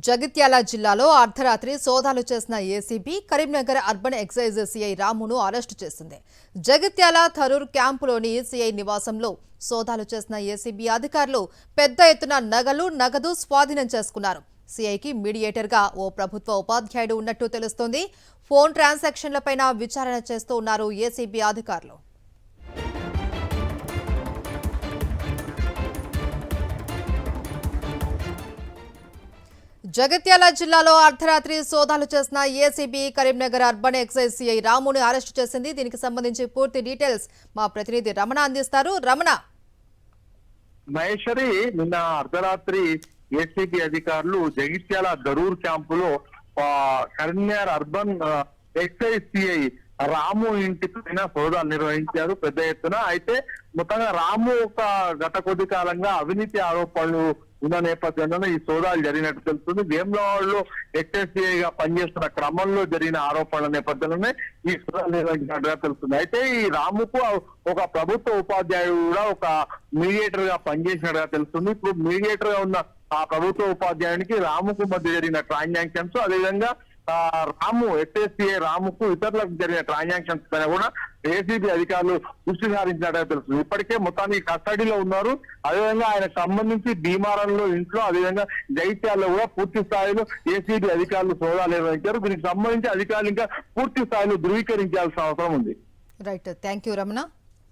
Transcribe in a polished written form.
జగిత్యాల జిల్లాలో అర్ధరాత్రి సోదాలు చేసిన ACB Karimnagar urban excise CI రామును అరెస్టు చేసింది. జగిత్యాల థరూర్ క్యాంపులోని సీఐ నివాసంలో సోదాలు చేసిన ఏసీబీ అధికారులు పెద్ద ఎత్తున నగదు స్వాధీనం చేసుకున్నారు. సీఐకి మీడియేటర్గా ఓ ప్రభుత్వ ఉపాధ్యాయుడు ఉన్నట్టు తెలుస్తోంది. ఫోన్ ట్రాన్సాక్షన్లపైన విచారణ చేస్తూ ఉన్నారు ఏసీబీ అధికారులు. జగిత్యాల జిల్లాలో అర్ధరాత్రి సోదాలు చేసిన ACB Karimnagar urban excise CI రామును అరెస్టు చేసింది. దీనికి సంబంధించి పూర్తి డీటెయిల్స్ మా ప్రతినిధి రమణ అందిస్తారు. రమణ, మహేశ్వరి, నిన్న అర్ధరాత్రి ఏసీబీ అధికారులు జగిత్యాల దరూర్ క్యాంపులో Karimnagar urban excise CI Ramu ఇంటి పైన సోదాలు నిర్వహించారు పెద్ద ఎత్తున. అయితే మొత్తంగా రాము గత కొద్ది కాలంగా అవినీతి ఆరోపణలు ఉన్న నేపథ్యంలో ఈ సోదాలు జరిగినట్టు తెలుస్తుంది. వేములవాడలో ఎక్సైజ్ పనిచేస్తున్న క్రమంలో జరిగిన ఆరోపణల నేపథ్యంలోనే ఈ సోదాలు నిర్వహించినట్టుగా తెలుస్తుంది. అయితే ఈ రాముకు ఒక ప్రభుత్వ ఉపాధ్యాయుడు కూడా ఒక మీడియేటర్ గా పనిచేసినట్టుగా తెలుస్తుంది. ఇప్పుడు మీడియేటర్ గా ఉన్న ఆ ప్రభుత్వ ఉపాధ్యాయునికి రాముకు మధ్య జరిగిన ట్రాన్సాక్షన్స్, అదేవిధంగా రాము ఎస్ఎస్సీఏ రాముకు ఇతరులకు జరిగిన ట్రాన్సాక్షన్స్ పైన కూడా ఏసీబీ అధికారులు దృష్టి సారించినట్టుగా తెలుస్తుంది. ఇప్పటికే మొత్తానికి కస్టడీలో ఉన్నారు. అదేవిధంగా ఆయనకు సంబంధించి భీమారంలో ఇంట్లో, అదేవిధంగా జైత్యాల్లో కూడా పూర్తి స్థాయిలో ఏసీబీ అధికారులు సోదాలు నిర్వహించారు. దీనికి సంబంధించి అధికారులు ఇంకా పూర్తి స్థాయిలో ధృవీకరించాల్సిన అవసరం ఉంది. Right, thank you Ramana.